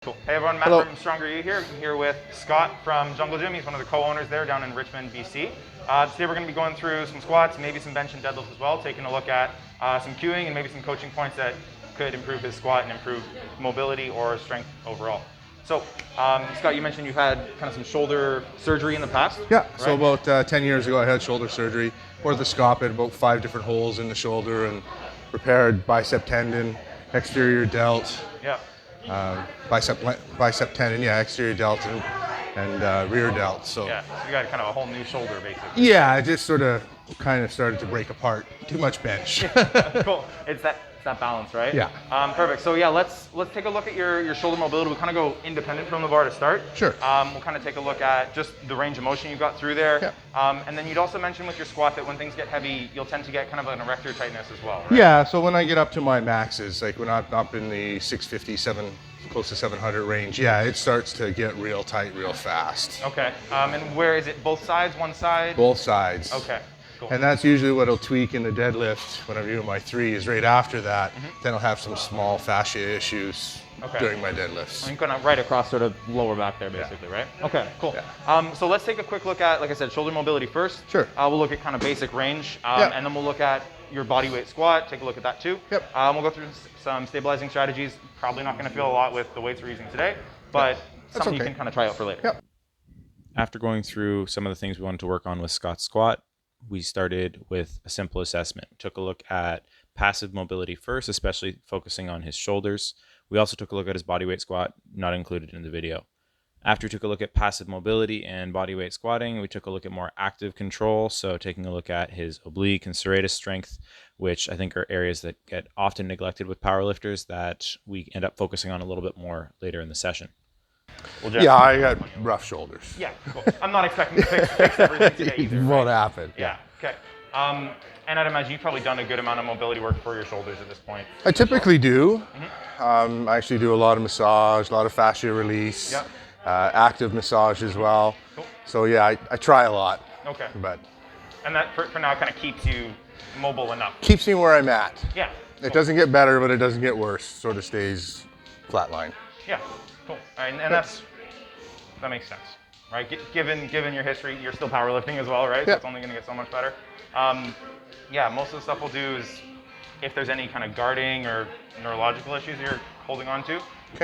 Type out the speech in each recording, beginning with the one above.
Cool. Hey everyone, Matt Hello. from Stronger You here. I'm here with Scott from Jungle Gym. He's one of the co-owners there down in Richmond, BC. Today we're going to be going through some squats, maybe some bench and deadlifts as well, taking a look at some cueing and maybe some coaching points that could improve his squat and improve mobility or strength overall. So, Scott, you mentioned you've had kind of some shoulder surgery in the past. Yeah, right? so about 10 years ago I had shoulder surgery, orthoscopic, about 5 different holes in the shoulder, and repaired bicep tendon, exterior delt, Yeah. bicep tendon, yeah, exterior delt and rear delt. So Yeah, so you got kind of a whole new shoulder basically. yeah, it just sort of kind of started to break apart. Too much bench. Cool. It's that balance, right? Yeah. Perfect. So yeah, let's take a look at your shoulder mobility. We'll kind of go independent from the bar to start. Sure. We'll kind of take a look at just the range of motion you've got through there. Yeah. And then you'd also mention with your squat that when things get heavy, you'll tend to get kind of an erector tightness as well. Right? Yeah, so when I get up to my maxes, like when I'm up in the 650, close to 700 range, yeah, it starts to get real tight real fast. Okay. And where is it? Both sides? One side? Both sides. Okay. Cool. And that's usually what I'll tweak in the deadlift when I'm doing my threes. Right after that, then I'll have some small fascia issues during my deadlifts. I'm kind of right across sort of lower back there basically, right? Okay, cool. Yeah. So let's take a quick look at, like I said, shoulder mobility first. Sure. We'll look at kind of basic range, and then we'll look at your bodyweight squat, take a look at that too. Yep. We'll go through some stabilizing strategies. Probably not going to feel a lot with the weights we're using today, but something you can kind of try out for later. Yep. After going through some of the things we wanted to work on with Scott's squat, we started with a simple assessment. We took a look at passive mobility first, especially focusing on his shoulders. We also took a look at his bodyweight squat, not included in the video. After we took a look at passive mobility and bodyweight squatting, we took a look at more active control, so taking a look at his oblique and serratus strength, which I think are areas that get often neglected with powerlifters that we end up focusing on a little bit more later in the session. Well, Yeah, I got rough shoulders. Yeah, cool. I'm not expecting to fix everything today either. It won't happen. Yeah, okay. And I'd imagine you've probably done a good amount of mobility work for your shoulders at this point. I typically do. I actually do a lot of massage, a lot of fascia release, active massage as well. Cool. So yeah, I try a lot. Okay. But And that for now kind of keeps you mobile enough. keeps me where I'm at. Yeah. It doesn't get better, but it doesn't get worse. Sort of stays flatline. Yeah, cool. And that makes sense, right? Given your history, you're still powerlifting as well, right? So it's only going to get so much better. Yeah, most of the stuff we'll do is if there's any kind of guarding or neurological issues you're holding on to,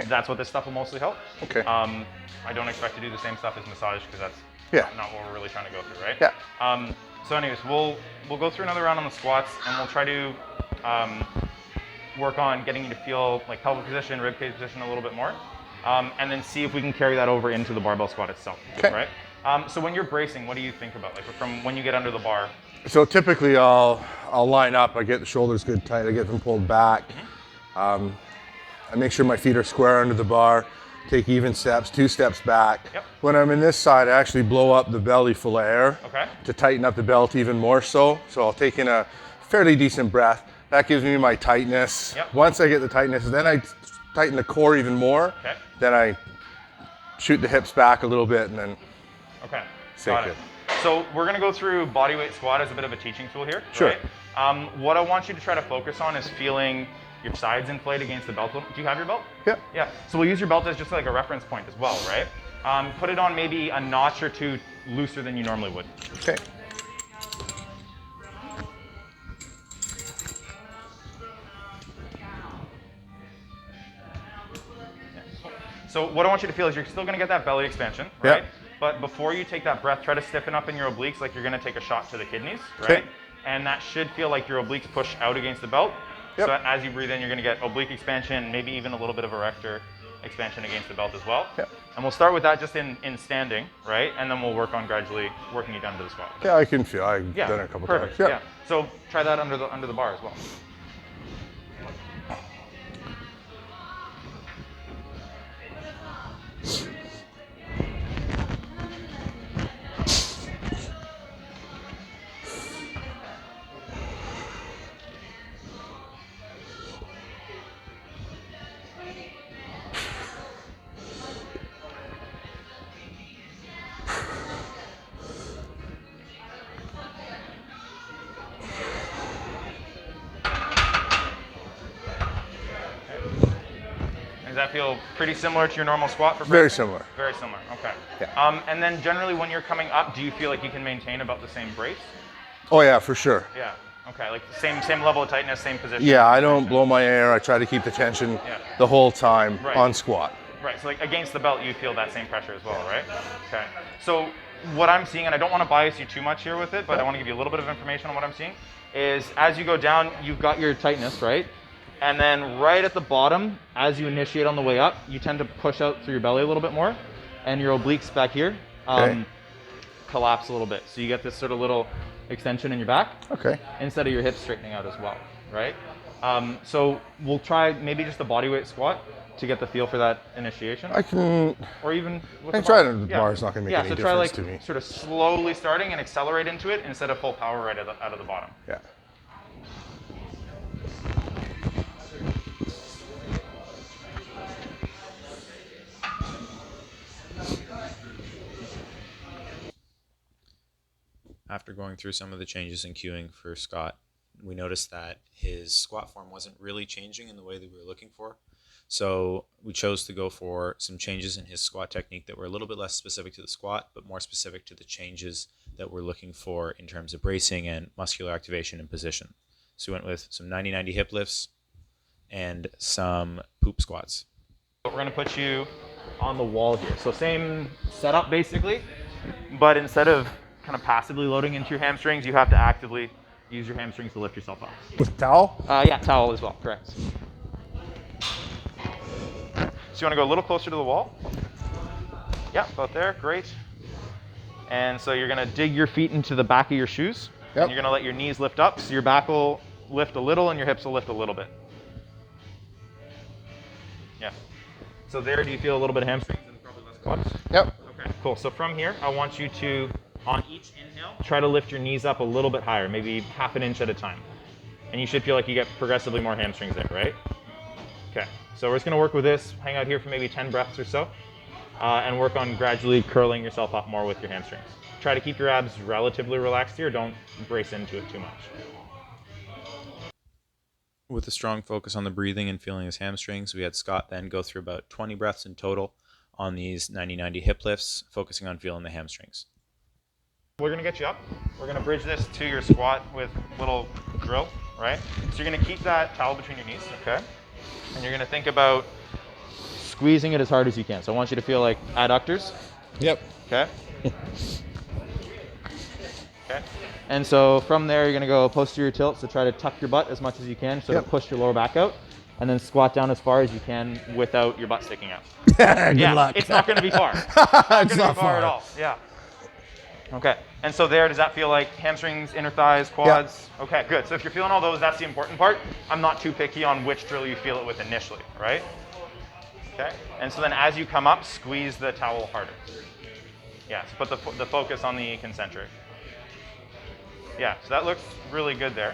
that's what this stuff will mostly help. Okay. I don't expect to do the same stuff as massage because that's not what we're really trying to go through, right? Yeah. So anyways, we'll go through another round on the squats and we'll try to work on getting you to feel like pelvic position, rib cage position a little bit more, and then see if we can carry that over into the barbell squat itself, right? So when you're bracing, what do you think about, like from when you get under the bar? So typically I'll line up, I get the shoulders good tight, I get them pulled back. I make sure my feet are square under the bar, take even steps, 2 steps back. When I'm in this side, I actually blow up the belly full of air to tighten up the belt even more so. So I'll take in a fairly decent breath. That gives me my tightness. Once I get the tightness, then I tighten the core even more. Then I shoot the hips back a little bit and then sink it. So we're going to go through bodyweight squat as a bit of a teaching tool here. Sure. Right? What I want you to try to focus on is feeling your sides inflate against the belt. Do you have your belt? Yeah. Yeah. So we'll use your belt as just like a reference point as well, right? Put it on maybe a notch or 2 looser than you normally would. Okay. So what I want you to feel is you're still going to get that belly expansion, right? But before you take that breath, try to stiffen up in your obliques like you're going to take a shot to the kidneys, right? And that should feel like your obliques push out against the belt. So as you breathe in, you're going to get oblique expansion, maybe even a little bit of erector expansion against the belt as well. And we'll start with that just in standing, right? And then we'll work on gradually working you down to the squat. Yeah, I can feel. I've done it a couple times. Yeah. So try that under the bar as well. feel pretty similar to your normal squat for Very bracing? similar. Very similar, okay. Yeah. And then generally when you're coming up, do you feel like you can maintain about the same brace? Oh yeah, for sure. Yeah, okay, like same level of tightness, same position? Yeah, I don't blow my air. I try to keep the tension the whole time on squat. Right, so like against the belt, you feel that same pressure as well, right? Okay. So what I'm seeing, and I don't want to bias you too much here with it, but I want to give you a little bit of information on what I'm seeing, is as you go down, you've got your tightness, right? And then right at the bottom, as you initiate on the way up, you tend to push out through your belly a little bit more, and your obliques back here collapse a little bit. So you get this sort of little extension in your back instead of your hips straightening out as well, right? So we'll try maybe just a bodyweight squat to get the feel for that initiation. I can, or even with I can try it on the bar. It's not going to make any difference to me. Yeah, so try like sort of slowly starting and accelerate into it instead of full power right out of the bottom. Yeah. After going through some of the changes in cueing for Scott, we noticed that his squat form wasn't really changing in the way that we were looking for. So we chose to go for some changes in his squat technique that were a little bit less specific to the squat, but more specific to the changes that we're looking for in terms of bracing and muscular activation and position. So we went with some 90-90 hip lifts and some poop squats. We're going to put you on the wall here. So same setup basically, but instead of kind of passively loading into your hamstrings, you have to actively use your hamstrings to lift yourself up. With towel? Yeah, towel as well, correct. So you want to go a little closer to the wall? Yeah, about there, great. And so you're going to dig your feet into the back of your shoes. Yep. And you're going to let your knees lift up, so your back will lift a little and your hips will lift a little bit. Yeah. So there, do you feel a little bit of hamstrings and probably less quads? Yep. Okay, cool. So from here, I want you to, on each inhale, try to lift your knees up a little bit higher, maybe half an inch at a time. And you should feel like you get progressively more hamstrings there, right? Okay, so we're just gonna work with this, hang out here for maybe 10 breaths or so, and work on gradually curling yourself up more with your hamstrings. Try to keep your abs relatively relaxed here, don't brace into it too much. With a strong focus on the breathing and feeling his hamstrings, we had Scott then go through about 20 breaths in total on these 90-90 hip lifts, focusing on feeling the hamstrings. We're gonna get you up. We're gonna bridge this to your squat with a little drill, right? So you're gonna keep that towel between your knees, okay? And you're gonna think about squeezing it as hard as you can. So I want you to feel like adductors. Yep. Okay. Okay. And so from there, you're gonna go posterior tilt. So try to tuck your butt as much as you can. So push your lower back out, and then squat down as far as you can without your butt sticking out. Good luck. It's not gonna be far. It's not far at all. Yeah. Okay. And so there, does that feel like hamstrings, inner thighs, quads? Yeah. Okay, good. So if you're feeling all those, that's the important part. I'm not too picky on which drill you feel it with initially, right? Okay. And so then as you come up, squeeze the towel harder. Yeah, so put the focus on the concentric. Yeah, so that looks really good there.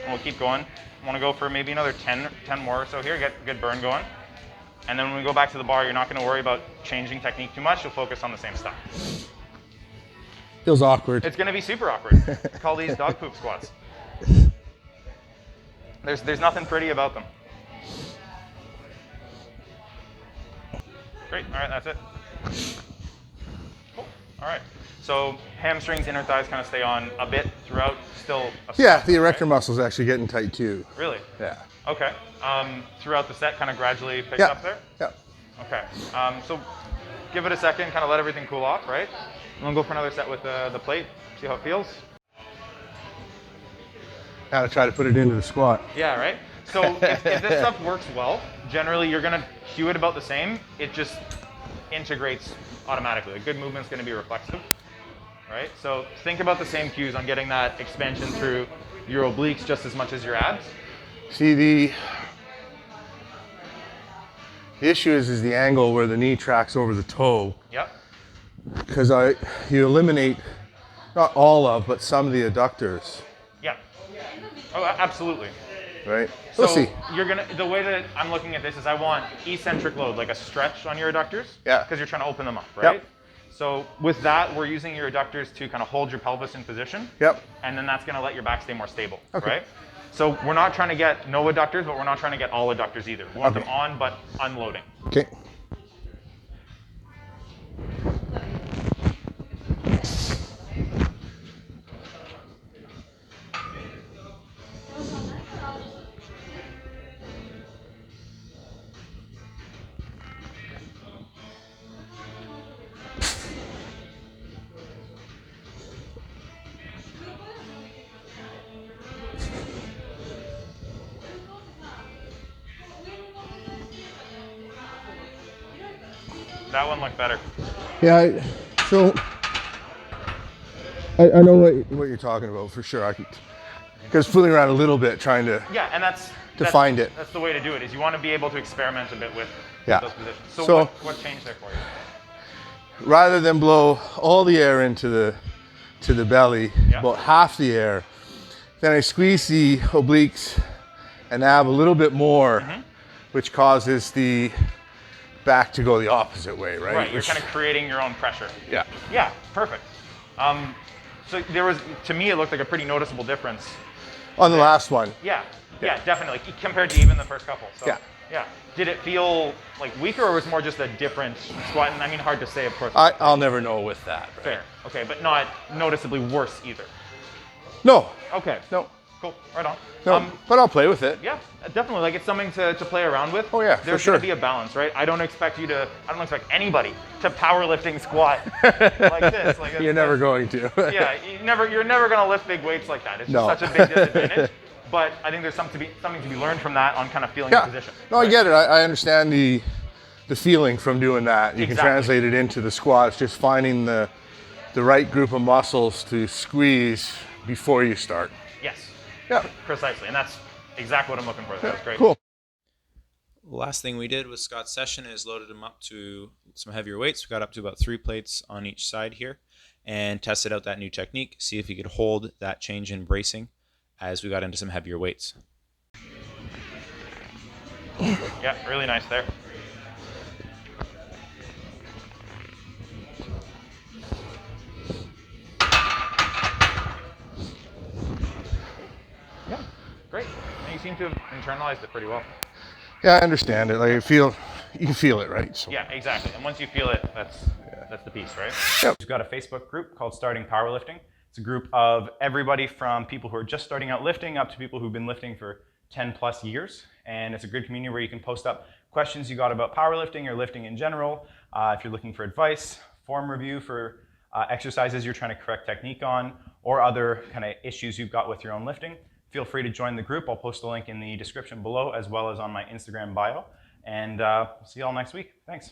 And we'll keep going. I want to go for maybe another 10 more or so here, get good burn going. And then when we go back to the bar, you're not going to worry about changing technique too much. You'll focus on the same stuff. Feels awkward. It's going to be super awkward. Call these dog poop squats. There's nothing pretty about them. Great. All right, that's it. Cool. All right. So hamstrings, inner thighs kind of stay on a bit throughout. Still. Yeah, the erector muscle's actually getting tight too. Really? Yeah. Okay. Throughout the set, kind of gradually picks up there? Yeah. Okay. So give it a second, kind of let everything cool off, right? And we'll go for another set with the plate, see how it feels. Now to try to put it into the squat. Yeah, right? So if this stuff works well, generally you're going to cue it about the same. It just integrates automatically. A good movement's going to be reflexive, right? So think about the same cues on getting that expansion through your obliques just as much as your abs. See, the issue is the angle where the knee tracks over the toe. Yep. Because you eliminate not all of, but some of the adductors. Yeah. Oh, absolutely. Right. So We'll see. the way that I'm looking at this is I want eccentric load, like a stretch on your adductors. Yeah. Because you're trying to open them up, right? Yep. So with that, we're using your adductors to kind of hold your pelvis in position. Yep. And then that's going to let your back stay more stable, Okay. right? So we're not trying to get no adductors, but we're not trying to get all adductors either. We want them on, but unloading. Okay. That one looked better. Yeah, so I know what you're talking about for sure. Because fooling around a little bit trying to Yeah, and that's find it. That's the way to do it. Is you want to be able to experiment a bit with Yeah. those positions. So, So what changed there for you? rather than blow all the air into the belly, Yeah. about half the air, then I squeeze the obliques and ab a little bit more, which causes the back to go the opposite way, right? Right, you're kind of creating your own pressure. Yeah. Yeah, perfect. So there was, to me, it looked like a pretty noticeable difference. On the last one. Yeah, definitely, compared to even the first couple. So, Yeah. yeah. Did it feel like weaker, or was it more just a different squat? And I mean, hard to say, of course. I'll never know with that. Right? Fair. Okay, but not noticeably worse either. No. Okay. No. Cool. Right on. No. But I'll play with it. Yeah, definitely. Like, it's something to play around with. Oh yeah, for There's sure. going to be a balance, right? I don't expect anybody to powerlifting squat like this. Like, You're never going to. Yeah, you're never going to lift big weights like that. It's No. just such a big disadvantage. But I think there's something to be learned from that on kind of feeling the position. No, I get it. I understand the feeling from doing that. You can Exactly. translate it into the squats, just finding the right group of muscles to squeeze before you start. Yes. Yeah. Precisely. And that's exactly what I'm looking for. That was great. Cool. Last thing we did with Scott's session is loaded him up to some heavier weights. We got up to about 3 plates on each side here and tested out that new technique, see if he could hold that change in bracing as we got into some heavier weights. Yeah, really nice there. Yeah, great. And you seem to have internalized it pretty well. Yeah, I understand it. Like you can feel it, right? So. Yeah, exactly. And once you feel it, that's the piece, right? Yep. We've got a Facebook group called Starting Powerlifting. It's a group of everybody from people who are just starting out lifting up to people who've been lifting for 10 plus years. And it's a good community where you can post up questions you got about powerlifting or lifting in general. If you're looking for advice, form review for exercises you're trying to correct technique on, or other kind of issues you've got with your own lifting, feel free to join the group. I'll post a link in the description below as well as on my Instagram bio. And see you all next week. Thanks.